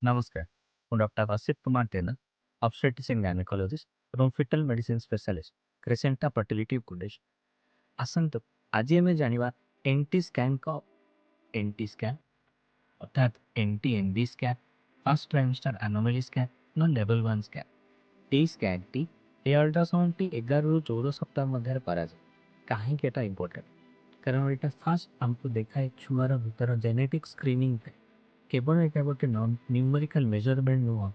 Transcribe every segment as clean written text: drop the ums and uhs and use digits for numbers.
ନମସ୍କାର। ମୁଁ doctor Asit Kumar Jena, obstetrics and gynaecologist ଏବଂ fetal medicine specialist, Crescenta fertility foundation. ଆସନ୍ତୁ ଆଜି ଆମେ ଜାଣିବା ଏନ୍ଟି ସ୍କାନ୍ କଣ। ଏନ୍ଟି ସ୍କାନ୍ ଅର୍ଥାତ୍ NT ND scan, first trimester anomaly scan ନା ଲେଭେଲ 1 ସ୍କାନ୍। এই ସ୍କାନ୍ଟି এই ଅଲ୍ଟ୍ରାସାଉଣ୍ଡଟି 11ରୁ 14 ସପ୍ତାହ ମଧ୍ୟରେ କରାଯାଏ। କାହିଁକି ଏଟା ଇମ୍ପୋର୍ଟାଣ୍ଟ? କାରଣ ଏଇଟା ଫାଷ୍ଟ ଆମକୁ ଦେଖାଏ ଛୁଆର ଭିତର ଜେନେଟିକ୍ ସ୍କ୍ରିନିଂ ପାଇଁ। କେବଳ ଏଇଟା ଗୋଟେ ନ୍ୟୁମେରିକାଲ ମେଜରମେଣ୍ଟ ନୁହଁ,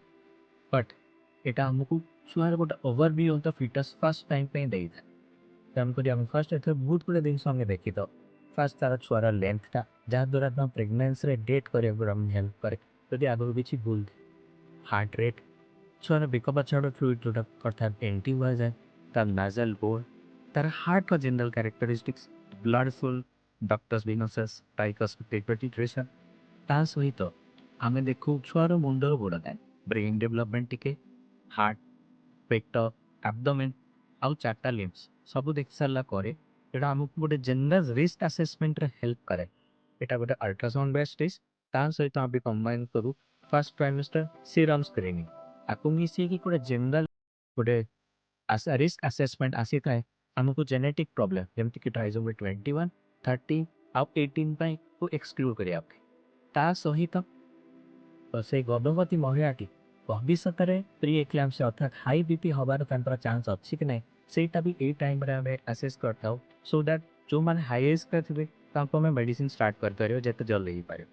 ବଟ୍ ଏଇଟା ଆମକୁ ଛୁଆର ଗୋଟେ overview of the fetus first time ପାଇଁ ଦେଇଥାଏ। ତେଣୁକରି ଆମେ ଫାଷ୍ଟ ଏଥିରେ ବହୁତ ଗୁଡ଼ିଏ ଜିନିଷ ଆମେ ଦେଖିଥାଉ। ଫାଷ୍ଟ ତାର ଛୁଆର ଲେନ୍ଥଟା, ଯାହାଦ୍ୱାରା ଆପଣ ପ୍ରେଗନେନ୍ସିରେ ଡେଟ୍ କରିବାକୁ ଆମକୁ ହେଲ୍ପ କରେ ଯଦି ଆଗରୁ କିଛି ଭୁଲ ଥାଏ। ହାର୍ଟ ରେଟ୍, ଛୁଆର ବେକ ପଛଆଡ଼ ଫ୍ଲୁଇଡ୍ ଯୋଉଟା ଅର୍ଥାତ୍ ଏନ୍ଟି କୁହାଯାଏ, ତାର ନାଜାଲ ବୋର୍ଡ, ତାର ହାର୍ଟର general characteristics, blood flow, ductus venosus, ଟାଇକସ୍ ଟିଟ୍ରେସନ୍। ତା ସହିତ ଆମେ ଦେଖୁ ଛୁଆର ମୁଣ୍ଡର ଗୋଡ଼ ଥାଏ, ବ୍ରେନ୍ ଡେଭଲପମେଣ୍ଟ ଟିକେ, ହାର୍ଟ, ପେଟ, ଆବଡୋମେନ୍ ଆଉ 4ଟା ଲିମ୍ସ ସବୁ ଦେଖି ସାରିଲା ପରେ ଏଇଟା ଆମକୁ ଗୋଟେ ଜେନେରାଲ ରିସ୍କ ଆସେସମେଣ୍ଟରେ ହେଲ୍ପ କରେ। ଏଇଟା ଗୋଟେ ଅଲ୍ଟ୍ରାସାଉଣ୍ଡ ବେସ୍ଡ ଟେଷ୍ଟ। ତା ସହିତ ଆମେ କମ୍ବାଇନ୍ କରୁ ଫାର୍ଷ୍ଟ ଟ୍ରାଇମେଷ୍ଟର ସିରମ୍ ସ୍କ୍ରିନିଂ। ଆକୁ ମିଶେଇକି ଗୋଟେ ଜେନେରାଲ ଗୋଟେ ରିସ୍କ ଆସେସମେଣ୍ଟ ଆସିଥାଏ ଆମକୁ ଜେନେଟିକ୍ ପ୍ରୋବ୍ଲେମ୍ ଯେମିତିକି ଟ୍ରାଇଜୋମି 21, 30 ଆଉ 18 ପାଇଁ ଏକ୍ସକ୍ଲୁଡ୍ କରିବା ପାଇଁ। ତା ସହିତ ସେଇ ଗର୍ଭବତୀ ମହିଳାଟି ଭବିଷ୍ୟତରେ ପ୍ରି ଏକ୍ଲାମ୍ସିଆ ଅର୍ଥାତ୍ ହାଇ ବିପି ହେବାର ତାଙ୍କର ଚାନ୍ସ ଅଛି କି ନାହିଁ, ସେଇଟା ବି ଏଇ ଟାଇମ୍ରେ ଆମେ ଆସେସ୍ କରିଥାଉ। ସୋ ଦ୍ୟାଟ୍ ଯେଉଁମାନେ ହାଇ ରିସ୍କରେ ଥିବେ ତାଙ୍କୁ ଆମେ ମେଡ଼ିସିନ ଷ୍ଟାର୍ଟ କରିପାରିବ ଯେତେ ଜଲ୍ଦି ହେଇପାରିବ।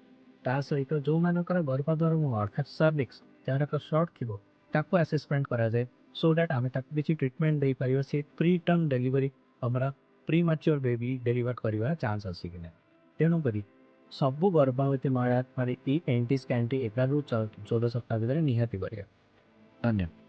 ତା ସହିତ ଯେଉଁମାନଙ୍କର ଗର୍ଭଦ୍ୱାର ମୁହଁ ଅର୍ଥାତ୍ ସର୍ଭିକ୍ସ, ଯାହାର ସର୍ଟ ଥିବ, ତାକୁ ଆସେସମେଣ୍ଟ କରାଯାଏ। ସୋ ଦ୍ୟାଟ୍ ଆମେ ତାକୁ କିଛି ଟ୍ରିଟମେଣ୍ଟ ଦେଇପାରିବ ସେ ପ୍ରି ଟର୍ମ ଡେଲିଭରି ଆମର ପ୍ରି ମାଚ୍ୟୁର ବେବି ଡେଲିଭର କରିବାର ଚାନ୍ସ ଅଛି କି ନାହିଁ। ତେଣୁକରି ସବୁ ଗର୍ଭବତୀ ମହିଳା ଏଇ ଏନ୍ଟି ସ୍କାନ୍ଟି 11ରୁ 14 ସପ୍ତାହ ଭିତରେ ନିହାତି କରିବା। ଧନ୍ୟବାଦ।